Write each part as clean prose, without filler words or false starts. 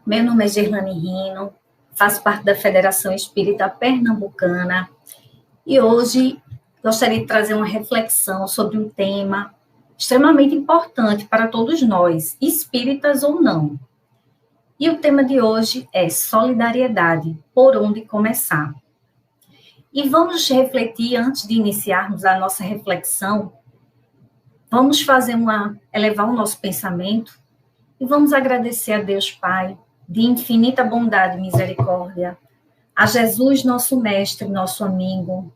Meu nome é Gerlane Rino, faço parte da Federação Espírita Pernambucana e hoje gostaria de trazer uma reflexão sobre um tema extremamente importante para todos nós, espíritas ou não. E o tema de hoje é solidariedade, por onde começar. E vamos refletir, antes de iniciarmos a nossa reflexão, vamos elevar o nosso pensamento e vamos agradecer a Deus Pai, de infinita bondade e misericórdia, a Jesus, nosso mestre, nosso amigo,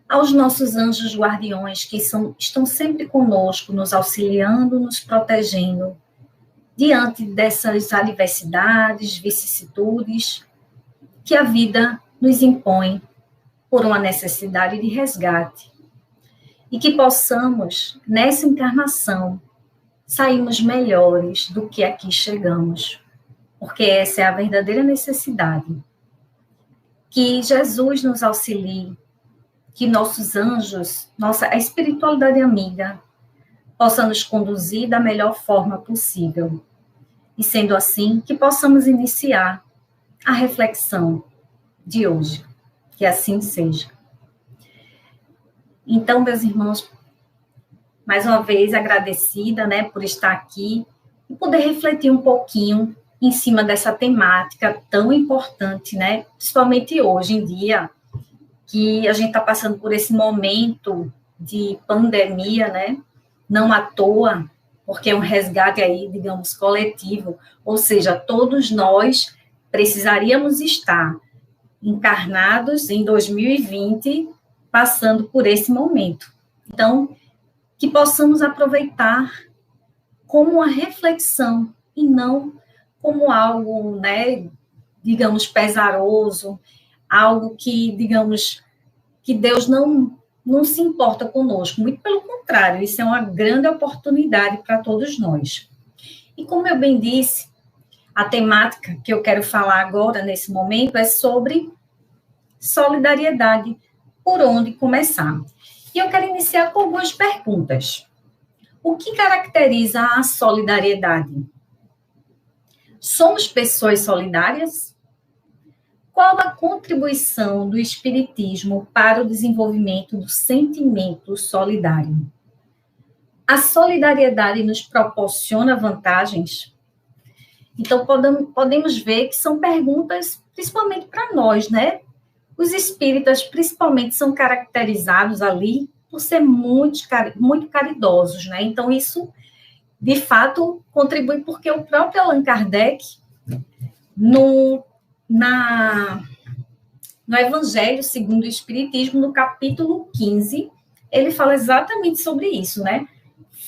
aos nossos anjos guardiões que estão sempre conosco, nos auxiliando, nos protegendo, diante dessas adversidades, vicissitudes que a vida nos impõe por uma necessidade de resgate. E que possamos, nessa encarnação, sairmos melhores do que aqui chegamos. Porque essa é a verdadeira necessidade. Que Jesus nos auxilie, que nossos anjos, a espiritualidade amiga, possa nos conduzir da melhor forma possível. E sendo assim, que possamos iniciar a reflexão de hoje. Que assim seja. Então, meus irmãos, mais uma vez agradecida, por estar aqui e poder refletir um pouquinho em cima dessa temática tão importante, principalmente hoje em dia, que a gente está passando por esse momento de pandemia, não à toa, porque é um resgate aí, digamos, coletivo, ou seja, todos nós precisaríamos estar encarnados em 2020, passando por esse momento. Então, que possamos aproveitar como uma reflexão e não como algo, digamos, pesaroso, algo que, digamos, que Deus não se importa conosco. Muito pelo contrário, isso é uma grande oportunidade para todos nós. E como eu bem disse, a temática que eu quero falar agora, nesse momento, é sobre solidariedade, por onde começar. E eu quero iniciar com algumas perguntas. O que caracteriza a solidariedade? Somos pessoas solidárias? Qual a contribuição do Espiritismo para o desenvolvimento do sentimento solidário? A solidariedade nos proporciona vantagens? Então, podemos ver que são perguntas principalmente para nós, Os espíritas, principalmente, são caracterizados ali por ser muito caridosos, Então, isso, de fato, contribui porque o próprio Allan Kardec, no Evangelho segundo o Espiritismo, no capítulo 15, ele fala exatamente sobre isso,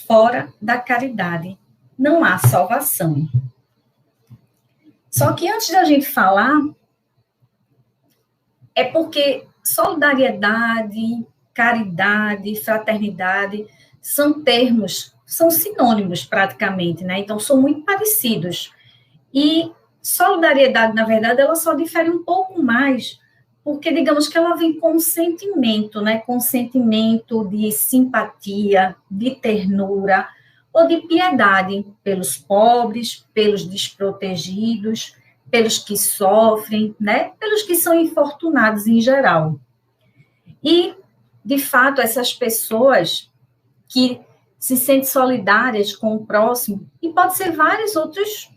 Fora da caridade não há salvação. Só que antes da gente falar, é porque solidariedade, caridade, fraternidade são termos, são sinônimos praticamente, Então, são muito parecidos. E solidariedade, na verdade, ela só difere um pouco mais, porque, digamos que ela vem com sentimento, com sentimento de simpatia, de ternura, ou de piedade pelos pobres, pelos desprotegidos, pelos que sofrem, pelos que são infortunados em geral. E, de fato, essas pessoas que se sentem solidárias com o próximo, e pode ser várias outras,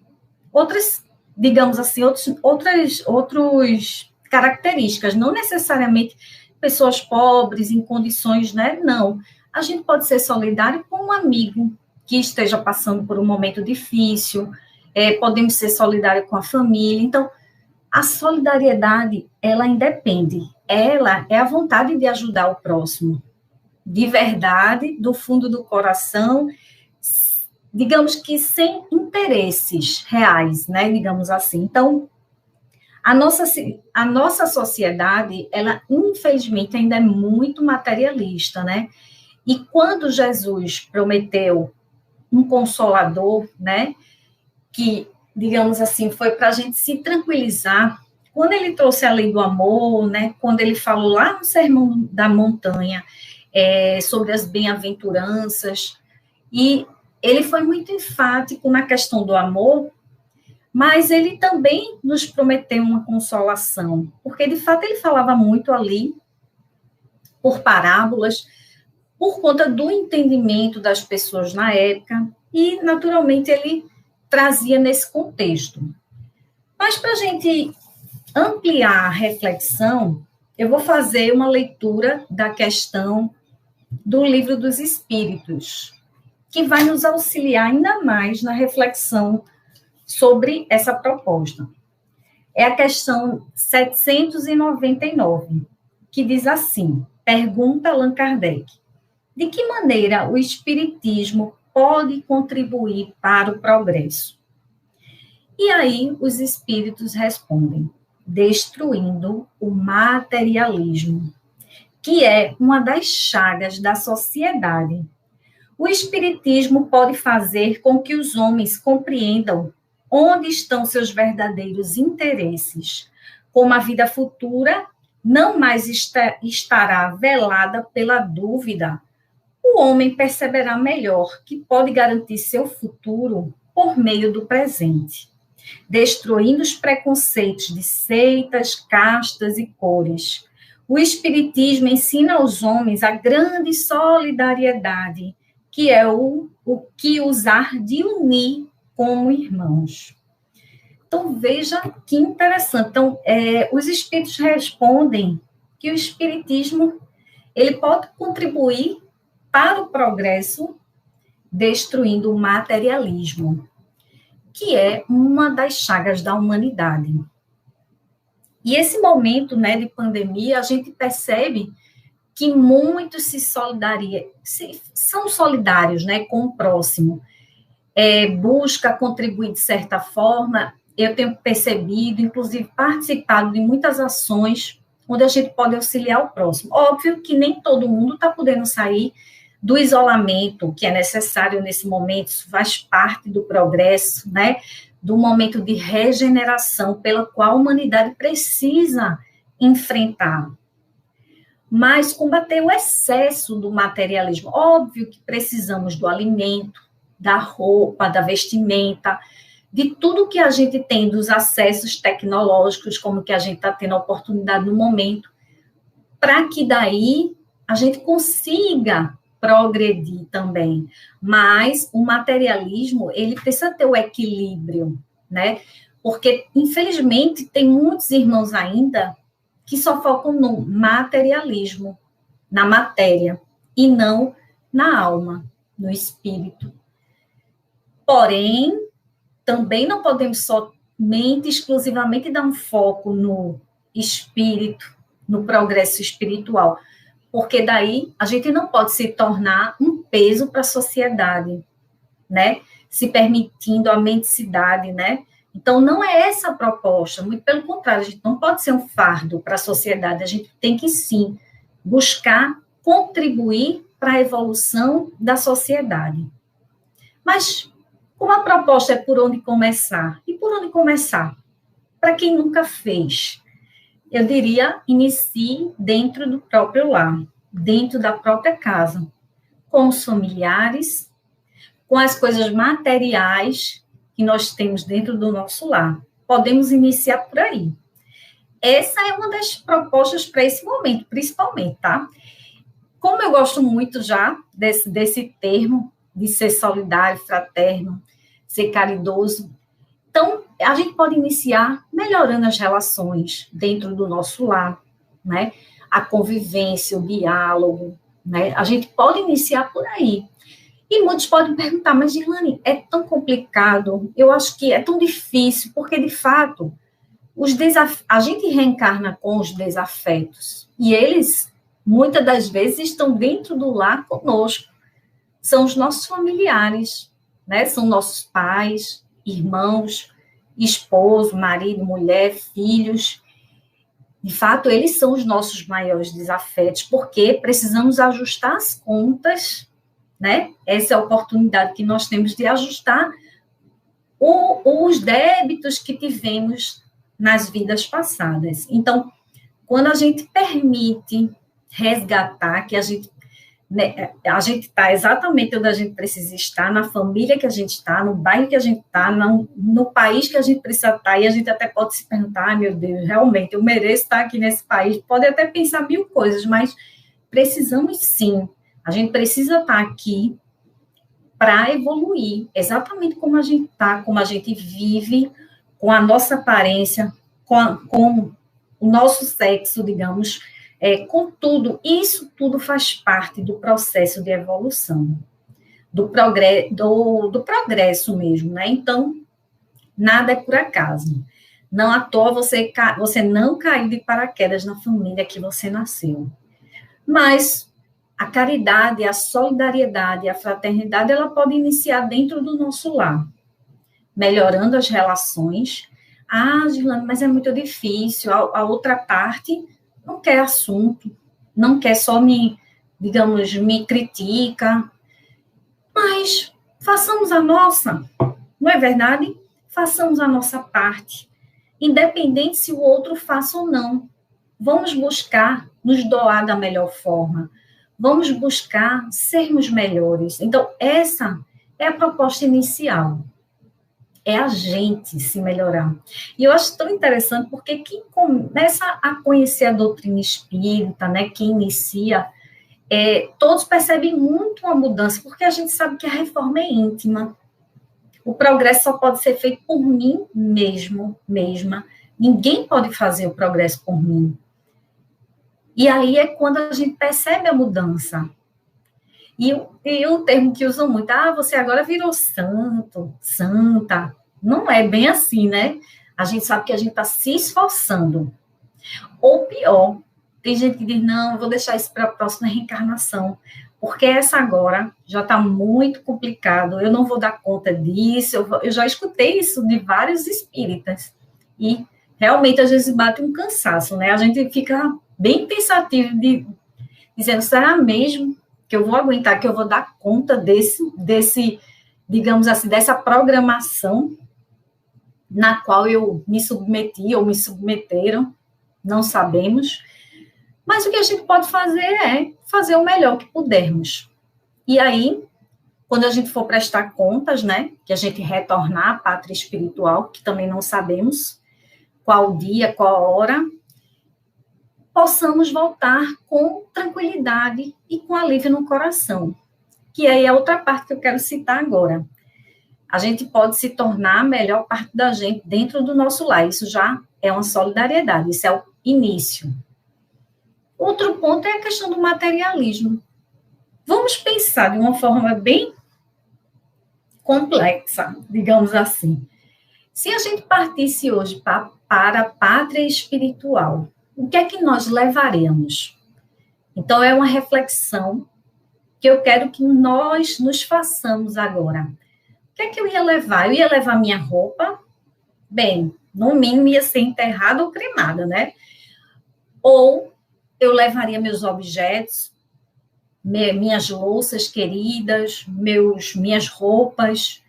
digamos assim, outras características, não necessariamente pessoas pobres, em condições, não. A gente pode ser solidário com um amigo que esteja passando por um momento difícil, podemos ser solidários com a família. Então, a solidariedade, ela independe, ela é a vontade de ajudar o próximo, de verdade, do fundo do coração, digamos que sem interesses reais, digamos assim. Então, a nossa sociedade, ela, infelizmente, ainda é muito materialista, E quando Jesus prometeu um consolador, que, digamos assim, foi para a gente se tranquilizar, quando ele trouxe a lei do amor, quando ele falou lá no Sermão da Montanha, sobre as bem-aventuranças, e ele foi muito enfático na questão do amor, Mas ele também nos prometeu uma consolação, porque de fato ele falava muito ali por parábolas, por conta do entendimento das pessoas na época, e naturalmente ele trazia nesse contexto. Mas para a gente ampliar a reflexão, eu vou fazer uma leitura da questão do Livro dos Espíritos, que vai nos auxiliar ainda mais na reflexão sobre essa proposta. É a questão 799, que diz assim, pergunta Allan Kardec, de que maneira o Espiritismo pode contribuir para o progresso? E aí os Espíritos respondem, destruindo o materialismo, que é uma das chagas da sociedade. O Espiritismo pode fazer com que os homens compreendam onde estão seus verdadeiros interesses, como a vida futura não mais estará velada pela dúvida, o homem perceberá melhor que pode garantir seu futuro por meio do presente, destruindo os preconceitos de seitas, castas e cores. O Espiritismo ensina aos homens a grande solidariedade, que é o que usar de unir como irmãos. Então, veja que interessante. Então, os espíritos respondem que o espiritismo ele pode contribuir para o progresso, destruindo o materialismo, que é uma das chagas da humanidade. E esse momento, né, de pandemia, a gente percebe que muitos são solidários, né, com o próximo, busca contribuir de certa forma. Eu tenho percebido, inclusive participado de muitas ações onde a gente pode auxiliar o próximo. Óbvio que nem todo mundo está podendo sair do isolamento que é necessário nesse momento, isso faz parte do progresso, né, do momento de regeneração pela qual a humanidade precisa enfrentar. Mas combater o excesso do materialismo. Óbvio que precisamos do alimento, da roupa, da vestimenta, de tudo que a gente tem, dos acessos tecnológicos, como que a gente está tendo a oportunidade no momento, para que daí a gente consiga progredir também. Mas o materialismo, ele precisa ter o equilíbrio, né? Porque, infelizmente, tem muitos irmãos ainda que só focam no materialismo, na matéria, e não na alma, no espírito. Porém, também não podemos somente, exclusivamente, dar um foco no espírito, no progresso espiritual, porque daí a gente não pode se tornar um peso para a sociedade, né? Se permitindo a mendicidade, né? Então, não é essa a proposta, muito pelo contrário, a gente não pode ser um fardo para a sociedade, a gente tem que, sim, buscar contribuir para a evolução da sociedade. Mas, como a proposta é por onde começar? E por onde começar? Para quem nunca fez, eu diria, inicie dentro do próprio lar, dentro da própria casa, com os familiares, com as coisas materiais que nós temos dentro do nosso lar. Podemos iniciar por aí. Essa é uma das propostas para esse momento, principalmente, tá? Como eu gosto muito já desse termo de ser solidário, fraterno, ser caridoso, então a gente pode iniciar melhorando as relações dentro do nosso lar, né? A convivência, o diálogo, né? A gente pode iniciar por aí. E muitos podem perguntar, mas, Gilane, é tão complicado, eu acho que é tão difícil, porque, de fato, a gente reencarna com os desafetos, e eles, muitas das vezes, estão dentro do lar conosco. São os nossos familiares, né? São nossos pais, irmãos, esposo, marido, mulher, filhos. De fato, eles são os nossos maiores desafetos, porque precisamos ajustar as contas, né? Essa é a oportunidade que nós temos de ajustar os débitos que tivemos nas vidas passadas. Então, quando a gente permite resgatar, que a gente né, a gente está exatamente onde a gente precisa estar, na família que a gente está, no bairro que a gente está, no país que a gente precisa estar, e a gente até pode se perguntar, meu Deus, realmente, eu mereço estar aqui nesse país, pode até pensar mil coisas, mas precisamos sim, a gente precisa estar aqui para evoluir, exatamente como a gente está, como a gente vive, com a nossa aparência, com o nosso sexo, digamos, com tudo, isso tudo faz parte do processo de evolução, do progresso mesmo, né? Então, nada é por acaso. Não à toa você não caiu de paraquedas na família que você nasceu. Mas a caridade, a solidariedade, a fraternidade, ela pode iniciar dentro do nosso lar, melhorando as relações. Ah, Gilane, mas é muito difícil. A outra parte não quer assunto, não quer só digamos, me critica. Mas façamos a nossa, não é verdade? Façamos a nossa parte, independente se o outro faça ou não. Vamos buscar nos doar da melhor forma. Vamos buscar sermos melhores. Então, essa é a proposta inicial. É a gente se melhorar. E eu acho tão interessante porque quem começa a conhecer a doutrina espírita, né, quem inicia, todos percebem muito a mudança, porque a gente sabe que a reforma é íntima. O progresso só pode ser feito por mim mesma. Ninguém pode fazer o progresso por mim. E aí é quando a gente percebe a mudança. E o termo que usam muito, você agora virou santo, santa. Não é bem assim, né? A gente sabe que a gente está se esforçando. Ou pior, tem gente que diz, não, eu vou deixar isso para a próxima reencarnação, porque essa agora já está muito complicado, eu não vou dar conta disso, eu já escutei isso de vários espíritas. E realmente, às vezes, bate um cansaço, né? A gente fica bem pensativo, dizendo, será mesmo que eu vou aguentar, que eu vou dar conta desse, digamos assim, dessa programação na qual eu me submeti ou me submeteram, não sabemos. Mas o que a gente pode fazer é fazer o melhor que pudermos. E aí, quando a gente for prestar contas, né, que a gente retornar à pátria espiritual, que também não sabemos qual dia, qual hora, possamos voltar com tranquilidade e com alívio no coração. Que aí é outra parte que eu quero citar agora. A gente pode se tornar a melhor parte da gente dentro do nosso lar. Isso já é uma solidariedade, isso é o início. Outro ponto é a questão do materialismo. Vamos pensar de uma forma bem complexa, digamos assim. Se a gente partisse hoje para a pátria espiritual, o que é que nós levaremos? Então, é uma reflexão que eu quero que nós nos façamos agora. O que é que eu ia levar? Eu ia levar minha roupa? Bem, no mínimo ia ser enterrada ou cremada, né? Ou eu levaria meus objetos, minhas louças queridas, minhas roupas,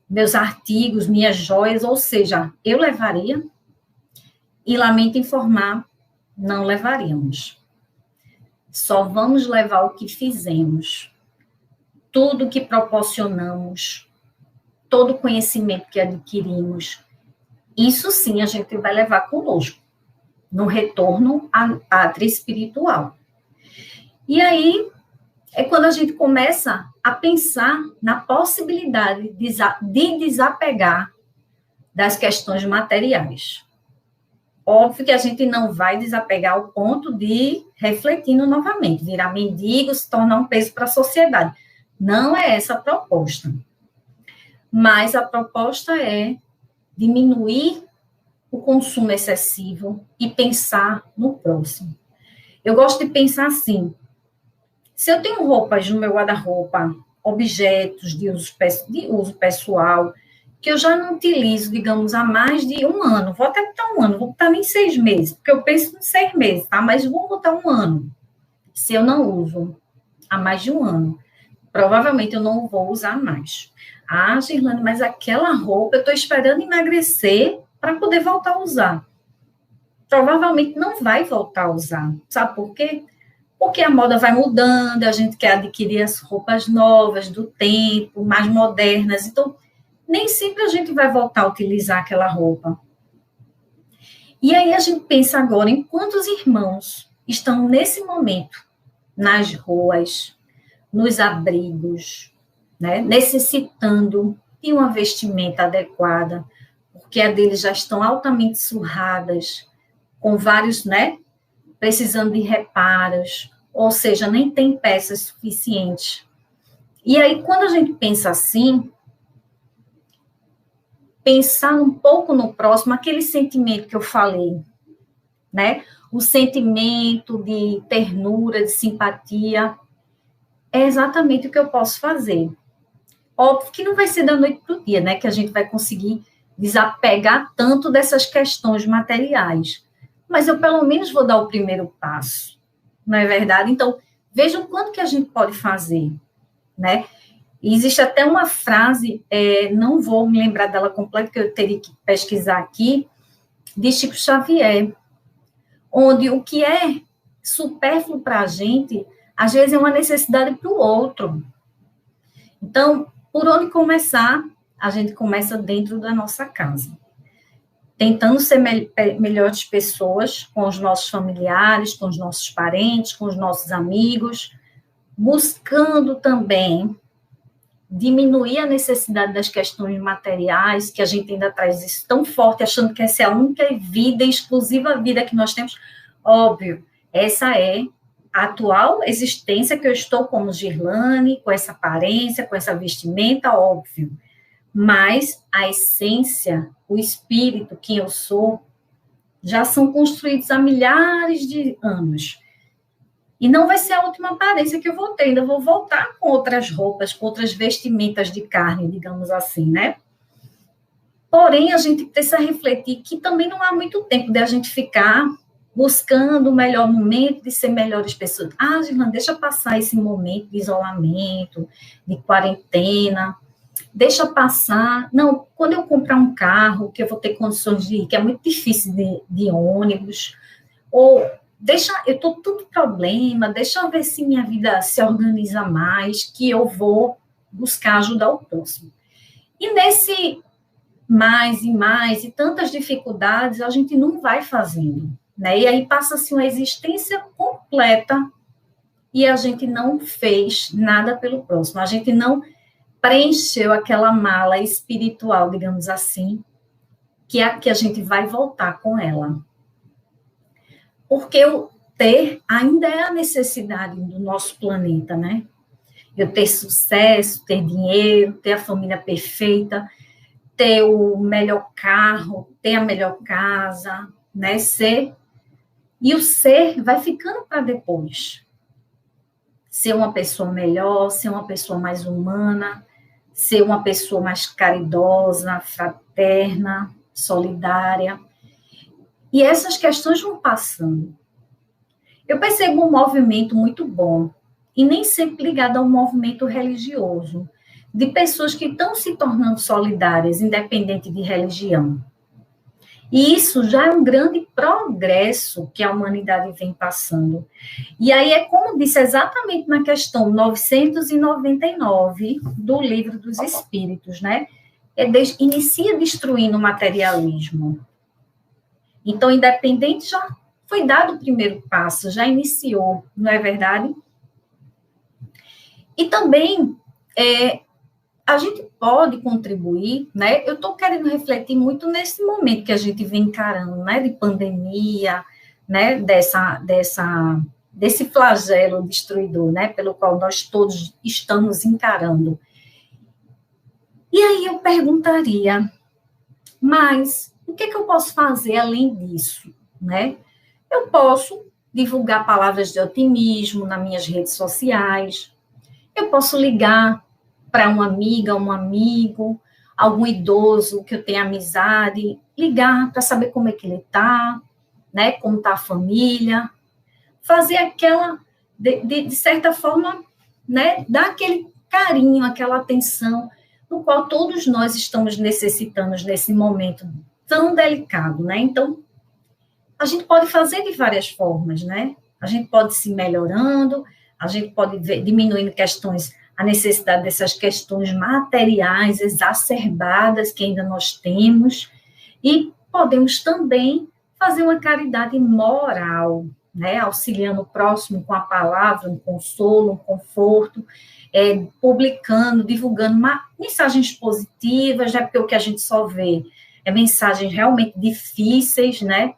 meus artigos, minhas joias, ou seja, eu levaria, e lamento informar, não levaríamos. Só vamos levar o que fizemos, tudo que proporcionamos, todo o conhecimento que adquirimos, isso sim a gente vai levar conosco, no retorno à pátria espiritual. E aí é quando a gente começa a pensar na possibilidade de desapegar das questões materiais. Óbvio que a gente não vai desapegar ao ponto de, refletindo novamente, virar mendigo, se tornar um peso para a sociedade. Não é essa a proposta. Mas a proposta é diminuir o consumo excessivo e pensar no próximo. Eu gosto de pensar assim, se eu tenho roupas no meu guarda-roupa, objetos de uso pessoal, que eu já não utilizo, digamos, há mais de um ano, vou até botar um ano, vou botar nem 6 meses, porque eu penso em 6 meses, tá? Mas vou botar um ano, se eu não uso há mais de um ano, provavelmente eu não vou usar mais. Ah, Girlane, mas aquela roupa eu estou esperando emagrecer para poder voltar a usar. Provavelmente não vai voltar a usar. Sabe por quê? Porque a moda vai mudando, a gente quer adquirir as roupas novas do tempo, mais modernas, então nem sempre a gente vai voltar a utilizar aquela roupa. E aí a gente pensa agora em quantos irmãos estão nesse momento nas ruas, nos abrigos, né, necessitando de uma vestimenta adequada, porque a deles já estão altamente surradas, com vários, né, precisando de reparos, ou seja, nem tem peças suficientes. E aí, quando a gente pensa assim, pensar um pouco no próximo, aquele sentimento que eu falei, né? O sentimento de ternura, de simpatia, é exatamente o que eu posso fazer. Óbvio que não vai ser da noite para o dia, né? Que a gente vai conseguir desapegar tanto dessas questões materiais. Mas eu, pelo menos, vou dar o primeiro passo, não é verdade? Então, vejam quanto que a gente pode fazer, né? E existe até uma frase, não vou me lembrar dela completa, que eu teria que pesquisar aqui, de Chico Xavier, onde o que é supérfluo para a gente, às vezes é uma necessidade para o outro. Então, por onde começar? A gente começa dentro da nossa casa. Tentando ser melhores pessoas com os nossos familiares, com os nossos parentes, com os nossos amigos, buscando também diminuir a necessidade das questões materiais, que a gente ainda traz isso tão forte, achando que essa é a única vida, exclusiva vida que nós temos. Óbvio, essa é a atual existência que eu estou como Girlane, com essa aparência, com essa vestimenta, óbvio. Mas a essência, o espírito, quem eu sou, já são construídos há milhares de anos. E não vai ser a última aparência que eu vou ter, ainda vou voltar com outras roupas, com outras vestimentas de carne, digamos assim, né? Porém, a gente precisa refletir que também não há muito tempo de a gente ficar buscando o melhor momento de ser melhores pessoas. Ah, Girlane, deixa passar esse momento de isolamento, de quarentena, deixa passar. Não, quando eu comprar um carro, que eu vou ter condições de ir, que é muito difícil de ônibus, ou eu estou tudo problema, deixa eu ver se minha vida se organiza mais, que eu vou buscar ajudar o próximo. E nesse mais e mais, e tantas dificuldades, a gente não vai fazendo, né? E aí passa-se uma existência completa e a gente não fez nada pelo próximo, a gente não preencheu aquela mala espiritual, digamos assim, que é a que a gente vai voltar com ela. Porque o ter ainda é a necessidade do nosso planeta, né? Eu ter sucesso, ter dinheiro, ter a família perfeita, ter o melhor carro, ter a melhor casa, né? E o ser vai ficando para depois. Ser uma pessoa melhor, ser uma pessoa mais humana, ser uma pessoa mais caridosa, fraterna, solidária. E essas questões vão passando. Eu percebo um movimento muito bom, e nem sempre ligado a um movimento religioso, de pessoas que estão se tornando solidárias, independente de religião. E isso já é um grande progresso que a humanidade vem passando. E aí é como disse exatamente na questão 999 do Livro dos Espíritos, né? Inicia destruindo o materialismo. Então, independente, já foi dado o primeiro passo, já iniciou, não é verdade? E também, a gente pode contribuir, né? Eu estou querendo refletir muito nesse momento que a gente vem encarando, né? De pandemia, né? Desse flagelo destruidor, né? Pelo qual nós todos estamos encarando. E aí eu perguntaria, mas o que eu posso fazer além disso, né? Eu posso divulgar palavras de otimismo nas minhas redes sociais, eu posso ligar para uma amiga, um amigo, algum idoso que eu tenha amizade, ligar para saber como é que ele está, né? Como está a família, fazer aquela, de certa forma, né? Dar aquele carinho, aquela atenção, no qual todos nós estamos necessitando nesse momento tão delicado, né? Então, a gente pode fazer de várias formas, né? A gente pode se melhorando, a gente pode diminuindo questões, a necessidade dessas questões materiais exacerbadas que ainda nós temos, e podemos também fazer uma caridade moral, né? Auxiliando o próximo com a palavra, um consolo, um conforto, publicando, divulgando mensagens positivas, né? Porque o que a gente só vê é mensagens realmente difíceis, né?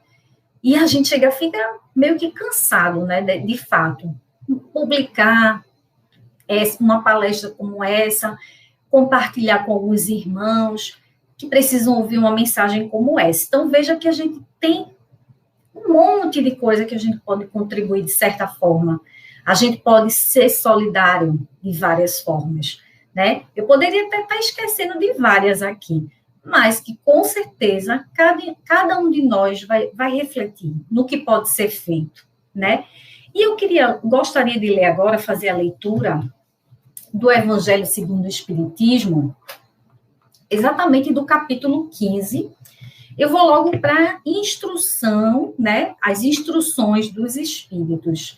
E a gente fica meio que cansado, né? De fato. Publicar uma palestra como essa, compartilhar com alguns irmãos que precisam ouvir uma mensagem como essa. Então, veja que a gente tem um monte de coisa que a gente pode contribuir de certa forma. A gente pode ser solidário de várias formas, né? Eu poderia até estar esquecendo de várias aqui, mas que, com certeza, cada um de nós vai refletir no que pode ser feito, né? E eu gostaria de ler agora, fazer a leitura do Evangelho segundo o Espiritismo, exatamente do capítulo 15. Eu vou logo para a instrução, né? As instruções dos Espíritos,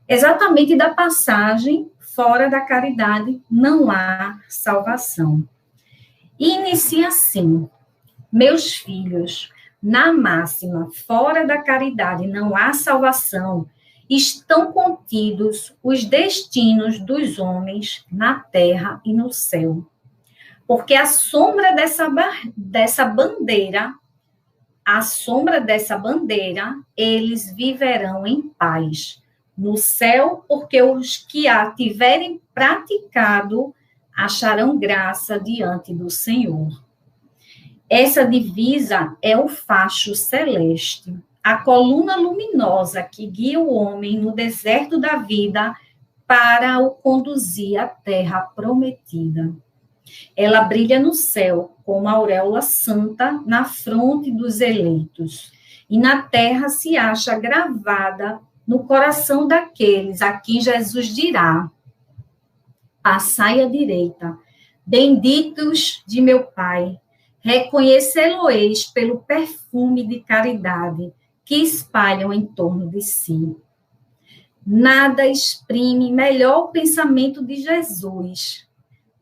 exatamente da passagem: fora da caridade não há salvação. E inicia assim: meus filhos, na máxima, fora da caridade não há salvação, estão contidos os destinos dos homens na terra e no céu. Porque à sombra dessa bandeira, eles viverão em paz. No céu, porque os que a tiverem praticado acharão graça diante do Senhor. Essa divisa é o facho celeste, a coluna luminosa que guia o homem no deserto da vida para o conduzir à terra prometida. Ela brilha no céu como a auréola santa na fronte dos eleitos, e na terra se acha gravada no coração daqueles a quem Jesus dirá: passai à direita, benditos de meu Pai, reconhecê-lo-eis pelo perfume de caridade que espalham em torno de si. Nada exprime melhor o pensamento de Jesus,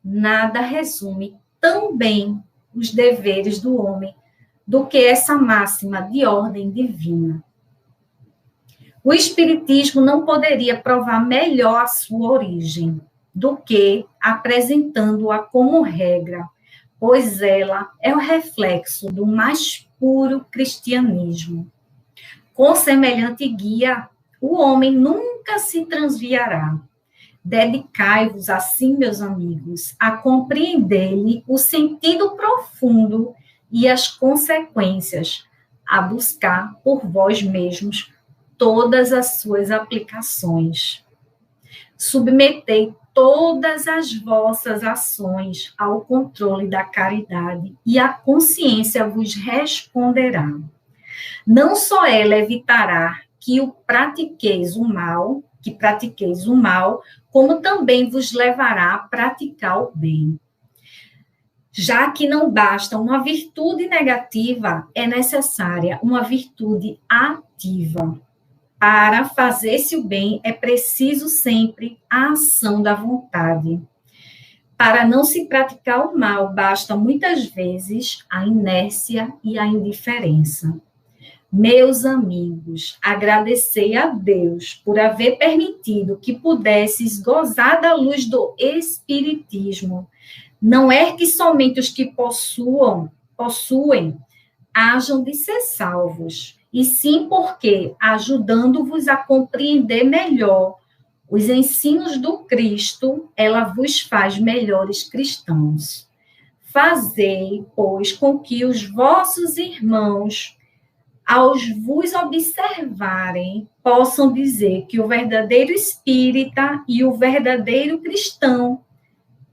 nada resume tão bem os deveres do homem do que essa máxima de ordem divina. O Espiritismo não poderia provar melhor a sua origem do que apresentando-a como regra, pois ela é o reflexo do mais puro cristianismo. Com semelhante guia, o homem nunca se transviará. Dedicai-vos assim, meus amigos, a compreender-lhe o sentido profundo e as consequências, a buscar por vós mesmos todas as suas aplicações. Submetei todas as vossas ações ao controle da caridade e a consciência vos responderá. Não só ela evitará que pratiqueis o mal, como também vos levará a praticar o bem. Já que não basta uma virtude negativa, é necessária uma virtude ativa. Para fazer-se o bem, é preciso sempre a ação da vontade. Para não se praticar o mal, basta muitas vezes a inércia e a indiferença. Meus amigos, agradecei a Deus por haver permitido que pudesses gozar da luz do Espiritismo. Não é que somente os que possuem hajam de ser salvos, e sim porque, ajudando-vos a compreender melhor os ensinos do Cristo, ela vos faz melhores cristãos. Fazei, pois, com que os vossos irmãos, ao vos observarem, possam dizer que o verdadeiro espírita e o verdadeiro cristão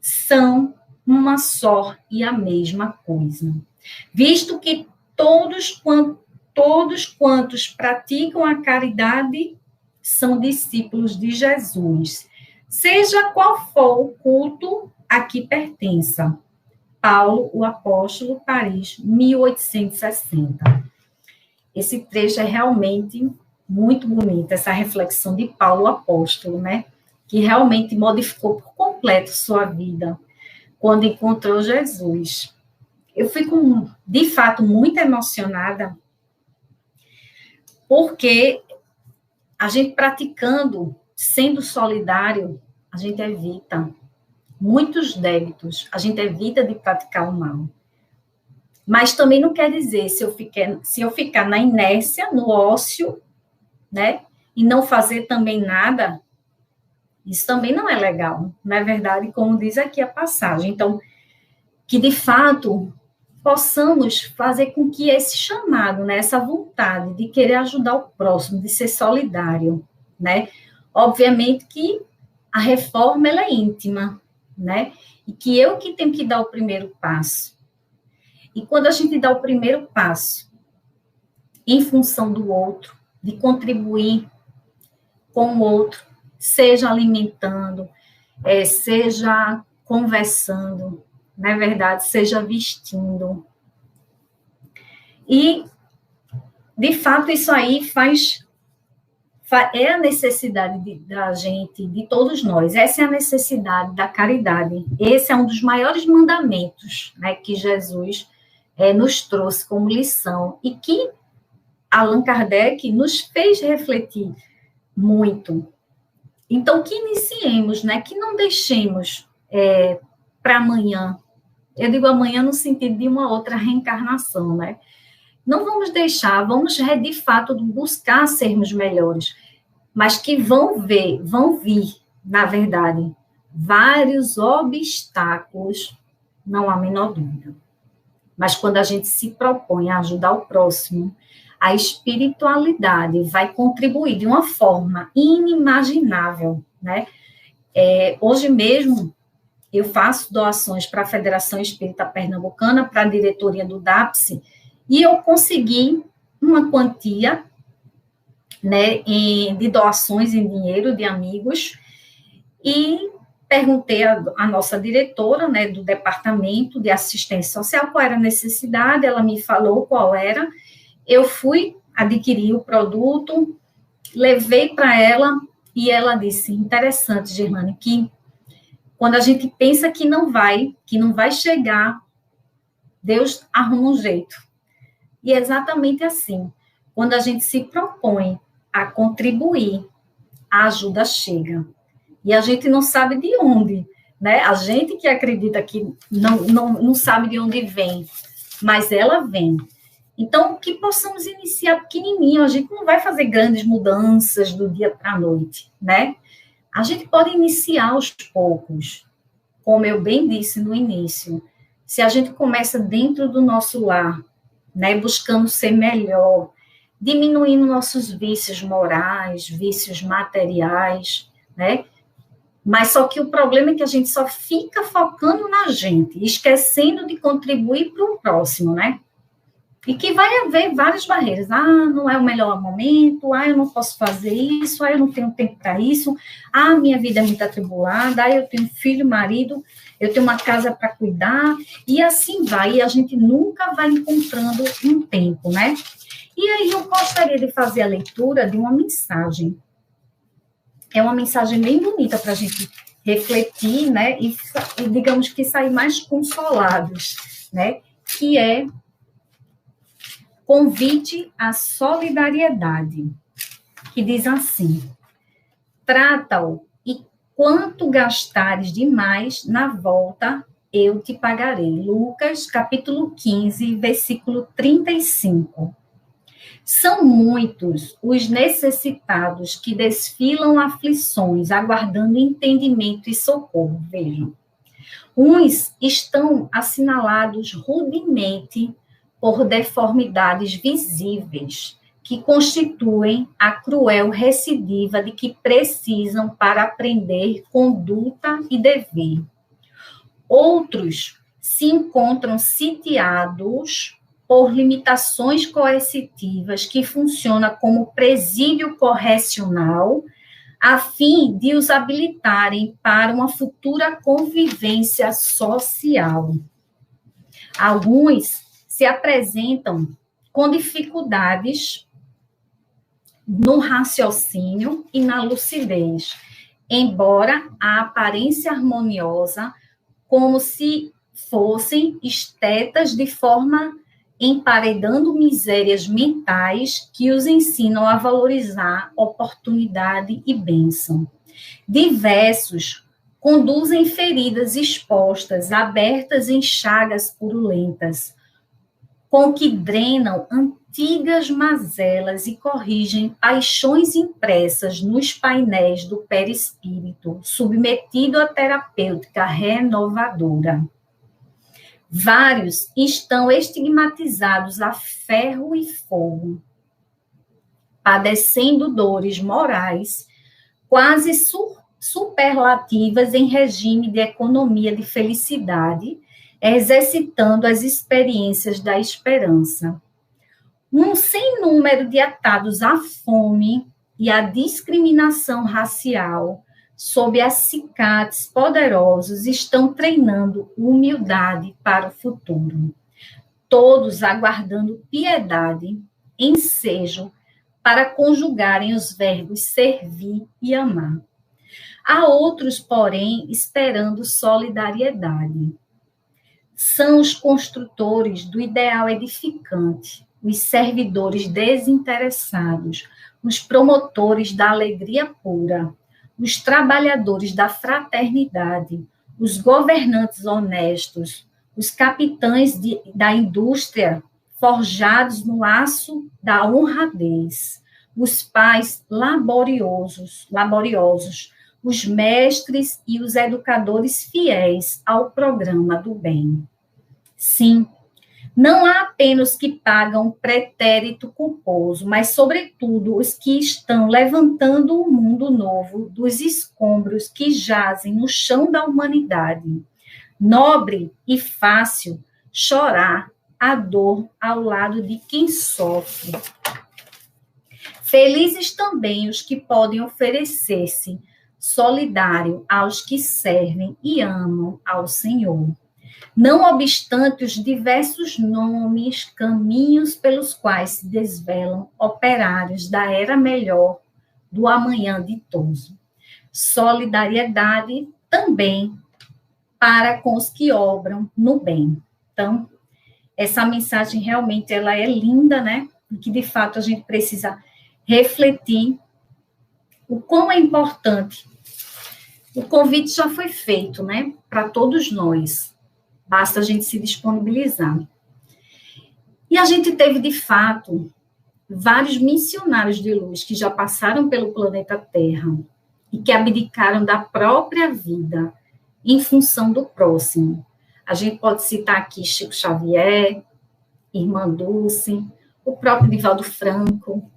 são uma só e a mesma coisa. Visto que todos quantos praticam a caridade são discípulos de Jesus, seja qual for o culto a que pertença. Paulo, o Apóstolo, Paris, 1860. Esse trecho é realmente muito bonita essa reflexão de Paulo apóstolo, né? Que realmente modificou por completo sua vida quando encontrou Jesus. Eu fico, de fato, muito emocionada, porque a gente praticando, sendo solidário, a gente evita muitos débitos, a gente evita de praticar o mal. Mas também não quer dizer, se eu ficar na inércia, no ócio, né, e não fazer também nada, isso também não é legal, não é verdade? Como diz aqui a passagem. Então, que de fato possamos fazer com que esse chamado, né, essa vontade de querer ajudar o próximo, de ser solidário, né? Obviamente que a reforma ela é íntima, né? E que eu que tenho que dar o primeiro passo. E quando a gente dá o primeiro passo em função do outro, de contribuir com o outro, seja alimentando, seja conversando, não é verdade? Seja vestindo. E, de fato, isso aí é a necessidade da gente, de todos nós. Essa é a necessidade da caridade. Esse é um dos maiores mandamentos, né, que Jesus nos trouxe como lição e que Allan Kardec nos fez refletir muito. Então, que iniciemos, né, que não deixemos para amanhã. Eu digo amanhã no sentido de uma outra reencarnação, né? Não vamos deixar, vamos de fato buscar sermos melhores, mas que vão vir, na verdade, vários obstáculos, não há a menor dúvida. Mas quando a gente se propõe a ajudar o próximo, a espiritualidade vai contribuir de uma forma inimaginável, né? Hoje mesmo, eu faço doações para a Federação Espírita Pernambucana, para a diretoria do DAPSE, e eu consegui uma quantia, né, de doações em dinheiro de amigos, e perguntei à nossa diretora, né, do Departamento de Assistência Social qual era a necessidade, ela me falou qual era, eu fui adquirir o produto, levei para ela, e ela disse, interessante, Gerlane, que quando a gente pensa que não vai chegar, Deus arruma um jeito. E é exatamente assim. Quando a gente se propõe a contribuir, a ajuda chega. E a gente não sabe de onde, né? A gente que acredita que não sabe de onde vem, mas ela vem. Então, que possamos iniciar pequenininho. A gente não vai fazer grandes mudanças do dia para a noite, né? A gente pode iniciar aos poucos, como eu bem disse no início. Se a gente começa dentro do nosso lar, né, buscando ser melhor, diminuindo nossos vícios morais, vícios materiais, né? Mas só que o problema é que a gente só fica focando na gente, esquecendo de contribuir para o próximo, né? E que vai haver várias barreiras. Não é o melhor momento, eu não posso fazer isso, eu não tenho tempo para isso, minha vida é muito atribulada, eu tenho filho, marido, eu tenho uma casa para cuidar, e assim vai, e a gente nunca vai encontrando um tempo, né? E aí eu gostaria de fazer a leitura de uma mensagem. É uma mensagem bem bonita para a gente refletir, né? E digamos que sair mais consolados, né? Que é Convite à solidariedade, que diz assim, trata-o e quanto gastares demais, na volta eu te pagarei. Lucas, capítulo 15, versículo 35. São muitos os necessitados que desfilam aflições, aguardando entendimento e socorro, vejam. Uns estão assinalados rudemente por deformidades visíveis, que constituem a cruel recidiva de que precisam para aprender conduta e dever. Outros se encontram sitiados por limitações coercitivas que funcionam como presídio correcional, a fim de os habilitarem para uma futura convivência social. Alguns se apresentam com dificuldades no raciocínio e na lucidez, embora a aparência harmoniosa, como se fossem estetas de forma emparedando misérias mentais que os ensinam a valorizar oportunidade e bênção. Diversos conduzem feridas expostas, abertas em chagas purulentas, com que drenam antigas mazelas e corrigem paixões impressas nos painéis do perispírito, submetido à terapêutica renovadora. Vários estão estigmatizados a ferro e fogo, padecendo dores morais quase superlativas em regime de economia de felicidade, exercitando as experiências da esperança. Um sem número de atados à fome e à discriminação racial, sob acicates poderosos, estão treinando humildade para o futuro. Todos aguardando piedade, ensejo, para conjugarem os verbos servir e amar. Há outros, porém, esperando solidariedade. São os construtores do ideal edificante, os servidores desinteressados, os promotores da alegria pura, os trabalhadores da fraternidade, os governantes honestos, os capitães da indústria forjados no aço da honradez, os pais laboriosos, os mestres e os educadores fiéis ao programa do bem. Sim, não há apenas que pagam pretérito culposo, mas, sobretudo, os que estão levantando o mundo novo dos escombros que jazem no chão da humanidade. Nobre e fácil chorar a dor ao lado de quem sofre. Felizes também os que podem oferecer-se solidário aos que servem e amam ao Senhor. Não obstante os diversos nomes, caminhos pelos quais se desvelam operários da era melhor, do amanhã ditoso. Solidariedade também para com os que obram no bem. Então, essa mensagem realmente ela é linda, né? E que, de fato, a gente precisa refletir o quão é importante. O convite já foi feito, né? Para todos nós. Basta a gente se disponibilizar. E a gente teve, de fato, vários missionários de luz que já passaram pelo planeta Terra e que abdicaram da própria vida em função do próximo. A gente pode citar aqui Chico Xavier, Irmã Dulce, o próprio Divaldo Franco,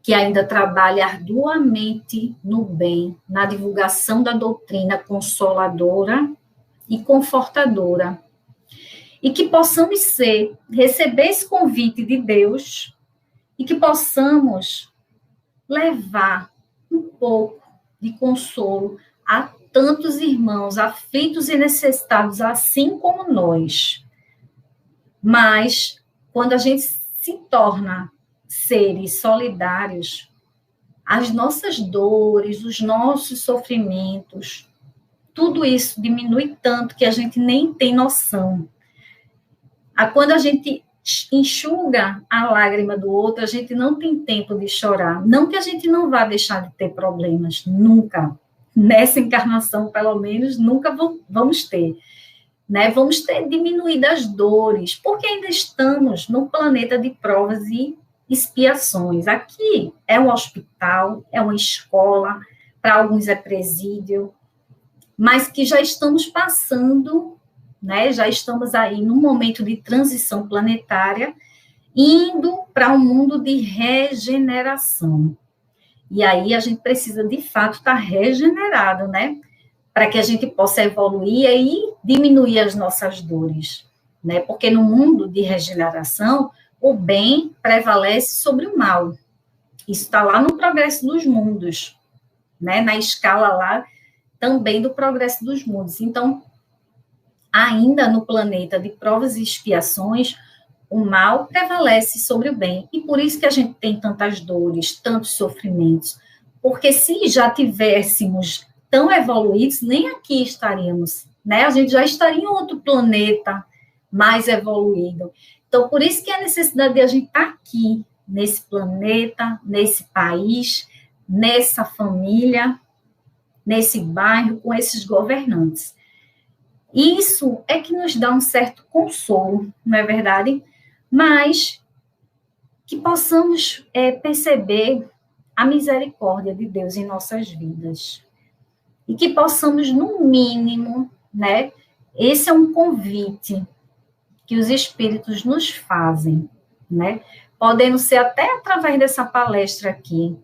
que ainda trabalha arduamente no bem, na divulgação da doutrina consoladora e confortadora, e que possamos receber esse convite de Deus, e que possamos levar um pouco de consolo a tantos irmãos aflitos e necessitados, assim como nós. Mas, quando a gente se torna seres solidários, as nossas dores, os nossos sofrimentos, tudo isso diminui tanto que a gente nem tem noção. Quando a gente enxuga a lágrima do outro, a gente não tem tempo de chorar. Não que a gente não vá deixar de ter problemas, nunca. Nessa encarnação, pelo menos, nunca vamos ter. Né? Vamos ter diminuído as dores, porque ainda estamos num planeta de provas e expiações. Aqui é um hospital, é uma escola, para alguns é presídio, mas que já estamos passando, né? Já estamos aí num momento de transição planetária, indo para um mundo de regeneração. E aí a gente precisa, de fato, estar regenerado, né? Para que a gente possa evoluir e diminuir as nossas dores, né? Porque no mundo de regeneração, o bem prevalece sobre o mal. Isso está lá no Progresso dos Mundos, né? Na escala lá também do Progresso dos Mundos. Então, ainda no planeta de provas e expiações, o mal prevalece sobre o bem. E por isso que a gente tem tantas dores, tantos sofrimentos. Porque se já tivéssemos tão evoluídos, nem aqui estaríamos, né? A gente já estaria em outro planeta mais evoluído. Então, por isso que a necessidade de a gente estar aqui, nesse planeta, nesse país, nessa família, nesse bairro, com esses governantes. Isso é que nos dá um certo consolo, não é verdade? Mas que possamos perceber a misericórdia de Deus em nossas vidas. E que possamos, no mínimo, né? Esse é um convite que os espíritos nos fazem, né? Podendo ser até através dessa palestra aqui,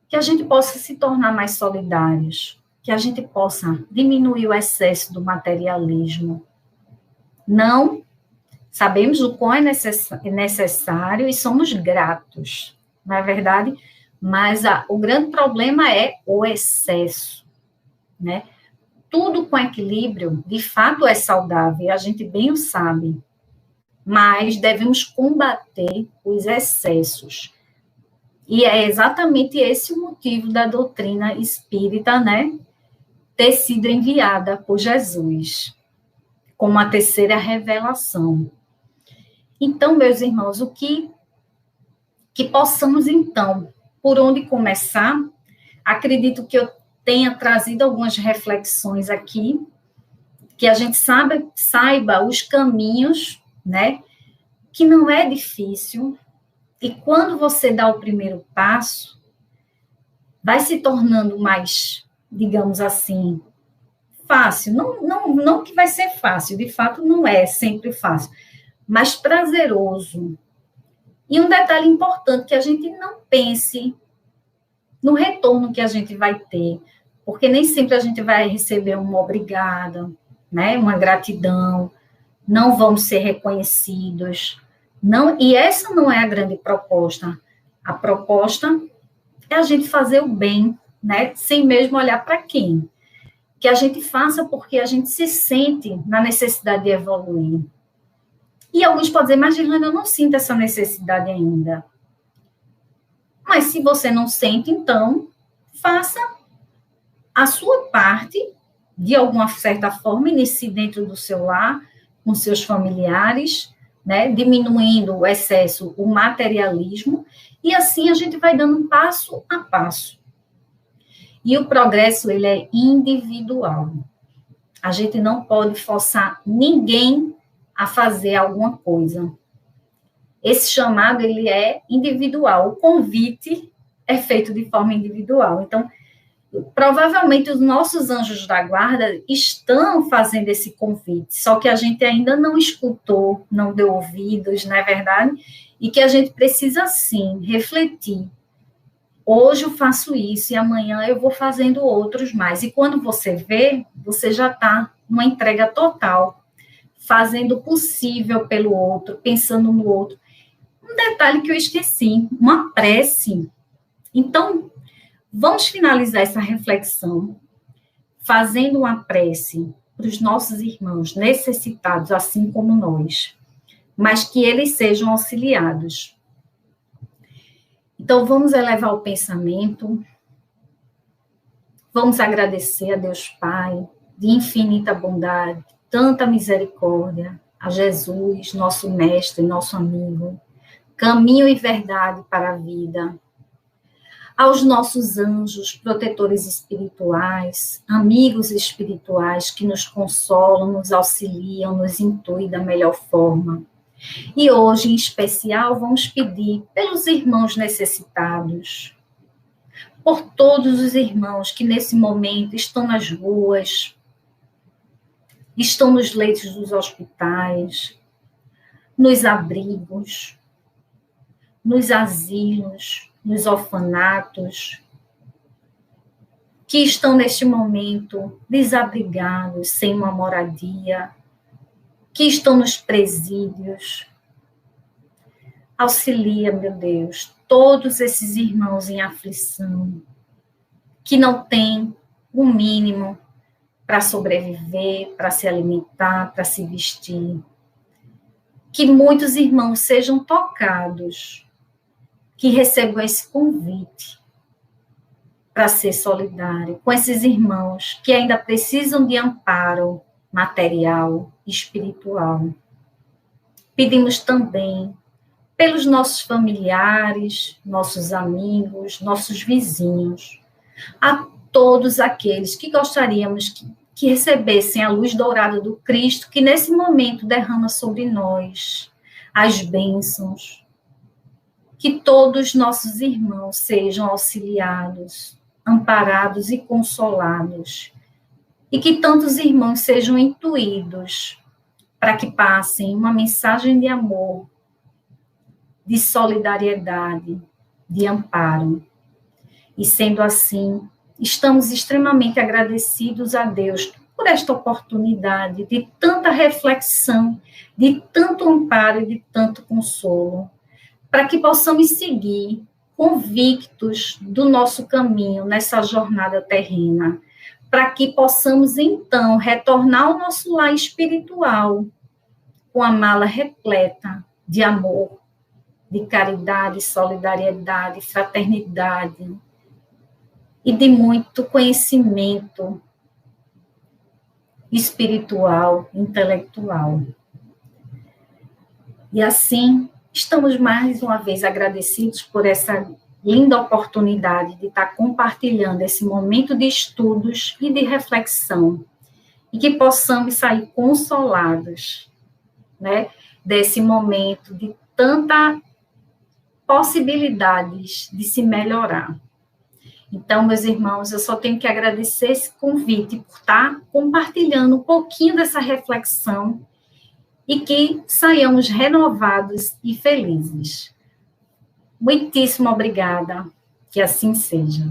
que a gente possa se tornar mais solidários, que a gente possa diminuir o excesso do materialismo. Não sabemos o quão é necessário e somos gratos, não é verdade? Mas o grande problema é o excesso, né? Tudo com equilíbrio, de fato, é saudável, a gente bem o sabe, mas devemos combater os excessos. E é exatamente esse o motivo da doutrina espírita, né, ter sido enviada por Jesus, como a terceira revelação. Então, meus irmãos, o que possamos, então, por onde começar? Acredito que eu tenha trazido algumas reflexões aqui, que a gente saiba os caminhos, né, que não é difícil, e quando você dá o primeiro passo, vai se tornando mais, digamos assim, fácil. Não que vai ser fácil, de fato não é sempre fácil, mas prazeroso. E um detalhe importante, que a gente não pense no retorno que a gente vai ter, porque nem sempre a gente vai receber uma obrigada, né, uma gratidão, não vamos ser reconhecidos. Não, e essa não é a grande proposta. A proposta é a gente fazer o bem, né, sem mesmo olhar para quem. Que a gente faça porque a gente se sente na necessidade de evoluir. E alguns podem dizer, mas Girlane, eu não sinto essa necessidade ainda. Mas se você não sente, então, faça a sua parte, de alguma certa forma, inicie dentro do seu lar, com seus familiares, né, diminuindo o excesso, o materialismo, e assim a gente vai dando passo a passo. E o progresso, ele é individual. A gente não pode forçar ninguém a fazer alguma coisa. Esse chamado, ele é individual. O convite é feito de forma individual. Então, provavelmente os nossos anjos da guarda estão fazendo esse convite, só que a gente ainda não escutou, não deu ouvidos, não é verdade? E que a gente precisa, sim, refletir. Hoje eu faço isso e amanhã eu vou fazendo outros mais. E quando você vê, você já está numa entrega total, fazendo o possível pelo outro, pensando no outro. Um detalhe que eu esqueci, uma prece. Então, vamos finalizar essa reflexão fazendo uma prece para os nossos irmãos necessitados, assim como nós, mas que eles sejam auxiliados. Então, vamos elevar o pensamento, vamos agradecer a Deus Pai, de infinita bondade, tanta misericórdia, a Jesus, nosso mestre, nosso amigo, caminho e verdade para a vida, aos nossos anjos, protetores espirituais, amigos espirituais que nos consolam, nos auxiliam, nos intuem da melhor forma. E hoje, em especial, vamos pedir pelos irmãos necessitados, por todos os irmãos que nesse momento estão nas ruas, estão nos leitos dos hospitais, nos abrigos, nos asilos, nos orfanatos, que estão neste momento desabrigados, sem uma moradia, que estão nos presídios. Auxilia, meu Deus, todos esses irmãos em aflição, que não têm o mínimo para sobreviver, para se alimentar, para se vestir. que muitos irmãos sejam tocados, que recebam esse convite para ser solidário com esses irmãos que ainda precisam de amparo material e espiritual. Pedimos também pelos nossos familiares, nossos amigos, nossos vizinhos, a todos aqueles que gostaríamos que recebessem a luz dourada do Cristo, que nesse momento derrama sobre nós as bênçãos, que todos nossos irmãos sejam auxiliados, amparados e consolados, e que tantos irmãos sejam intuídos para que passem uma mensagem de amor, de solidariedade, de amparo. E sendo assim, estamos extremamente agradecidos a Deus por esta oportunidade de tanta reflexão, de tanto amparo e de tanto consolo, para que possamos seguir convictos do nosso caminho nessa jornada terrena, para que possamos, então, retornar ao nosso lar espiritual com a mala repleta de amor, de caridade, solidariedade, fraternidade e de muito conhecimento espiritual, intelectual. E assim, estamos mais uma vez agradecidos por essa linda oportunidade de estar compartilhando esse momento de estudos e de reflexão, e que possamos sair consolados, né, desse momento de tanta possibilidades de se melhorar. Então, meus irmãos, eu só tenho que agradecer esse convite por estar compartilhando um pouquinho dessa reflexão e que saiamos renovados e felizes. Muitíssimo obrigada, que assim seja.